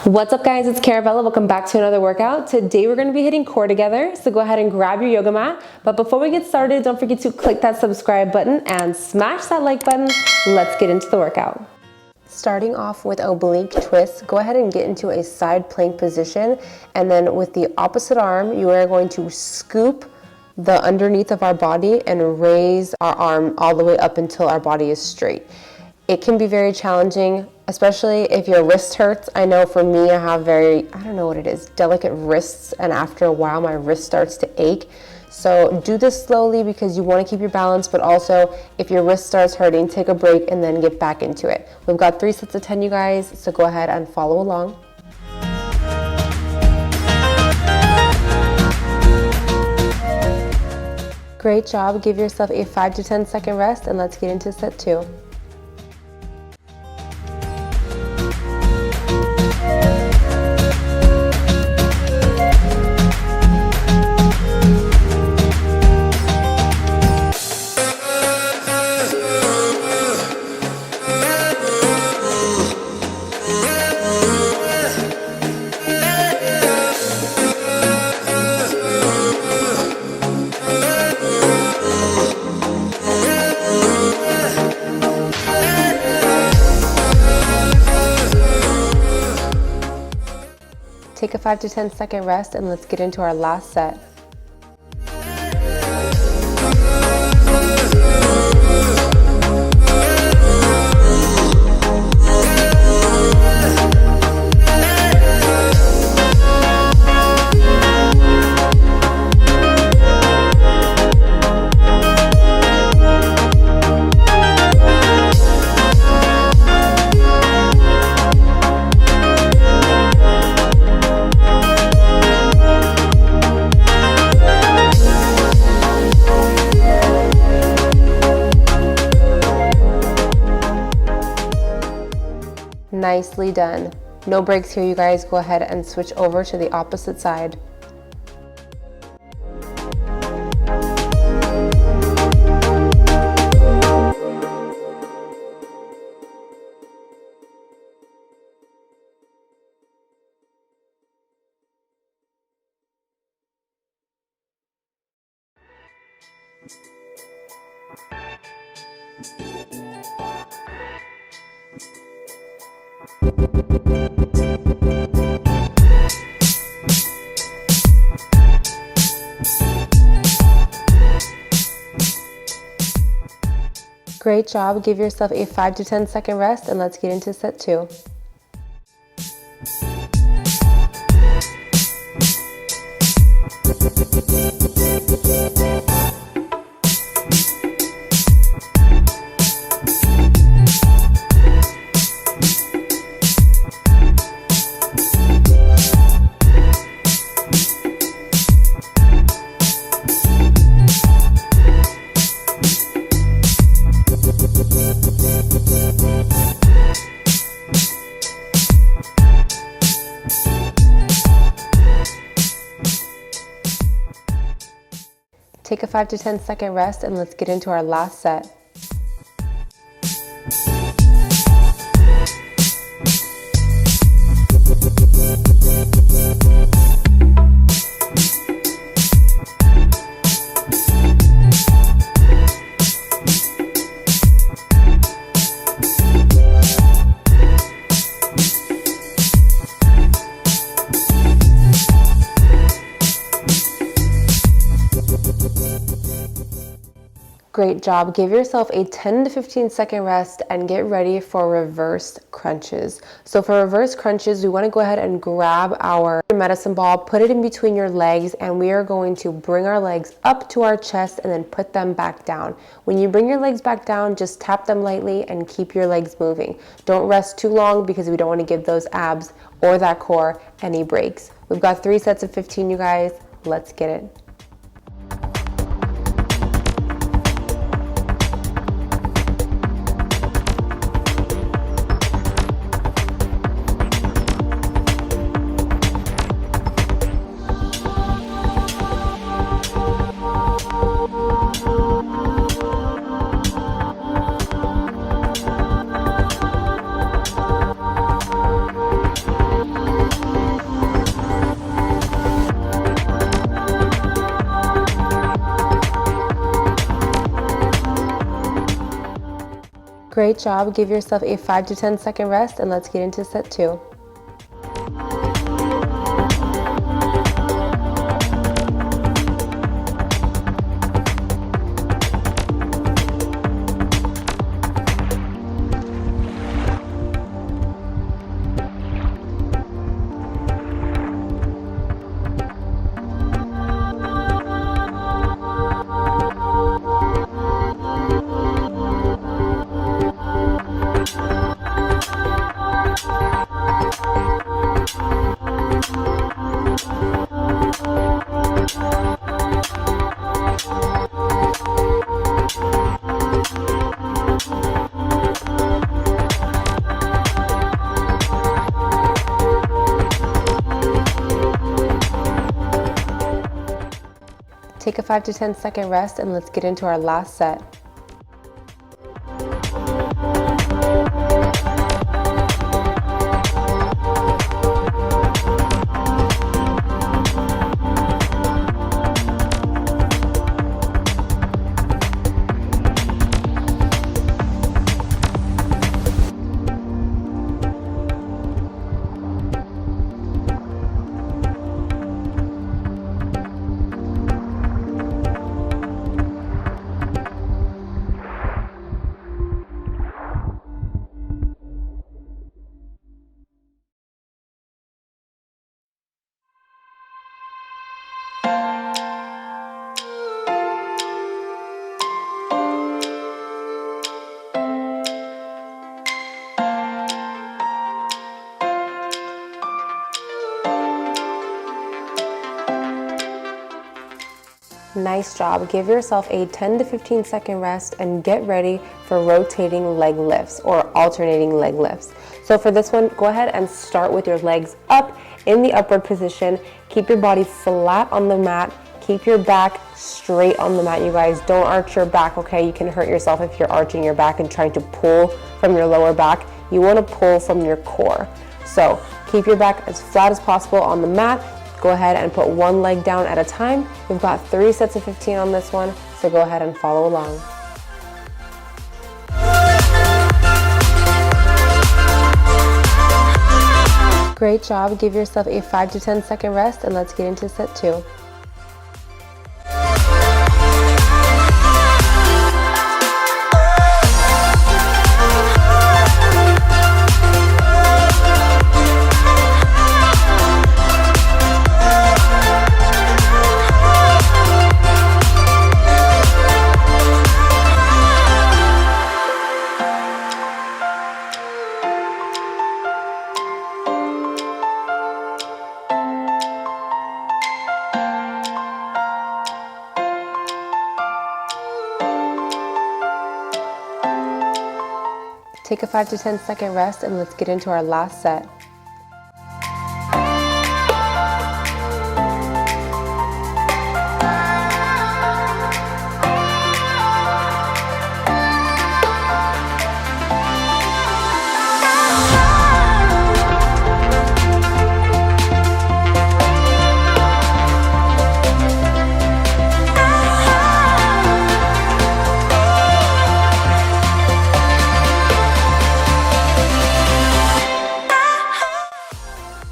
What's up guys, it's Caravella. Welcome back to another workout. Today we're going to be hitting core together, so go ahead and grab your yoga mat. But before we get started, don't forget to click that subscribe button and smash that like button. Let's get into the workout. Starting off with oblique twist, go ahead and get into a side plank position, and then with the opposite arm, you are going to scoop the underneath of our body and raise our arm all the way up until our body is straight. It can be very challenging, especially if your wrist hurts. I know for me, I have I don't know what it is, delicate wrists, and after a while my wrist starts to ache. So do this slowly because you want to keep your balance, but also if your wrist starts hurting, take a break and then get back into it. We've got 3 sets of 10, you guys, so go ahead and follow along. Great job. Give yourself a 5 to 10 second rest, and let's get into set 2. Take a 5 to 10 second rest, and let's get into our last set. Nicely done. No breaks here, you guys. Go ahead and switch over to the opposite side. Great job. Give yourself a 5 to 10 second rest, and let's get into set 2. Take a 5 to 10 second rest, and let's get into our last set. Great job. Give yourself a 10 to 15 second rest and get ready for reverse crunches. So for reverse crunches, we want to go ahead and grab our medicine ball, put it in between your legs, and we are going to bring our legs up to our chest and then put them back down. When you bring your legs back down, just tap them lightly and keep your legs moving. Don't rest too long because we don't want to give those abs or that core any breaks. We've got 3 sets of 15, you guys. Let's get it. Great job. Give yourself a 5 to 10 second rest and let's get into set 2. Take a 5 to 10 second rest and let's get into our last set. Nice job. Give yourself a 10 to 15 second rest and get ready for rotating leg lifts or alternating leg lifts. So for this one, go ahead and start with your legs up in the upward position. Keep your body flat on the mat. Keep your back straight on the mat, you guys. Don't arch your back, okay? You can hurt yourself if you're arching your back and trying to pull from your lower back. You want to pull from your core. So keep your back as flat as possible on the mat. Go ahead and put one leg down at a time. We've got 3 sets of 15 on this one, so go ahead and follow along. Great job. Give yourself a 5 to 10 second rest and let's get into set 2. Take a 5 to 10 second rest and let's get into our last set.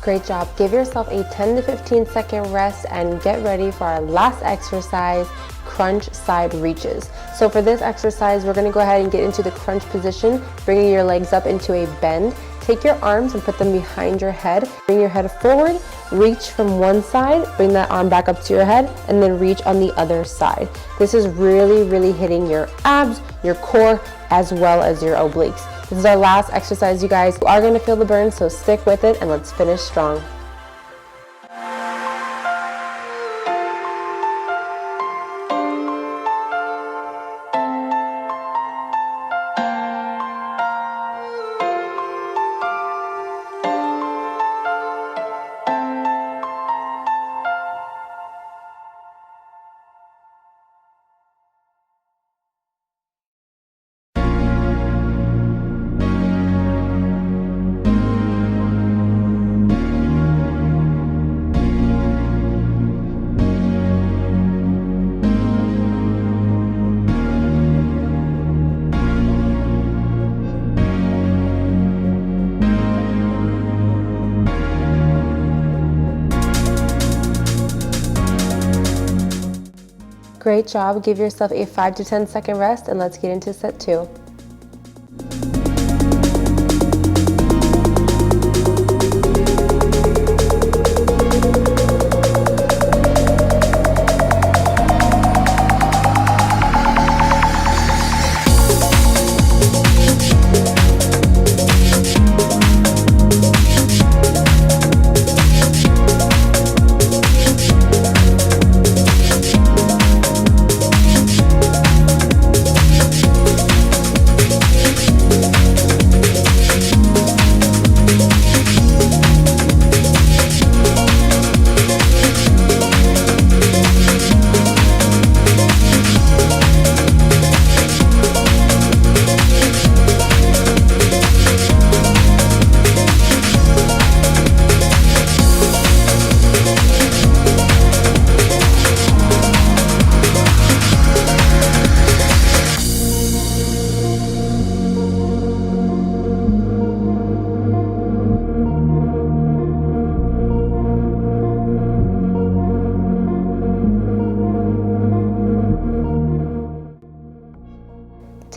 Great job. Give yourself a 10 to 15 second rest and get ready for our last exercise, crunch side reaches. So for this exercise, we're going to go ahead and get into the crunch position, bringing your legs up into a bend. Take your arms and put them behind your head. Bring your head forward, reach from one side, bring that arm back up to your head, and then reach on the other side. This is really hitting your abs, your core, as well as your obliques. This is our last exercise, you guys. You are going to feel the burn, so stick with it and let's finish strong. Great job. Give yourself a 5 to 10 second rest and let's get into set 2.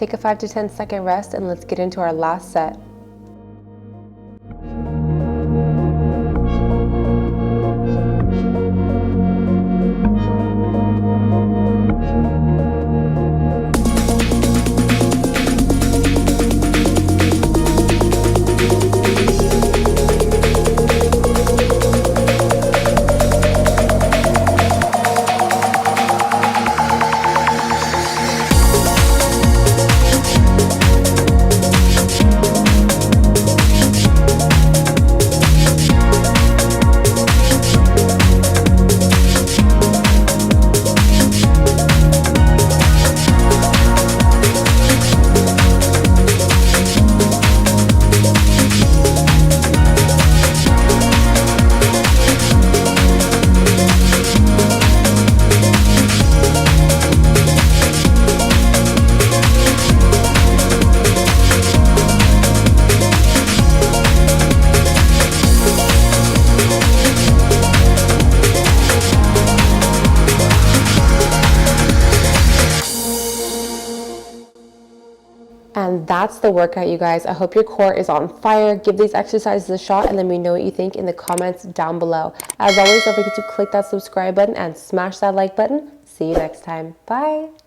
Take a 5 to 10 second rest and let's get into our last set. And that's the workout, you guys. I hope your core is on fire. Give these exercises a shot and let me know what you think in the comments down below. As always, don't forget to click that subscribe button and smash that like button. See you next time. Bye.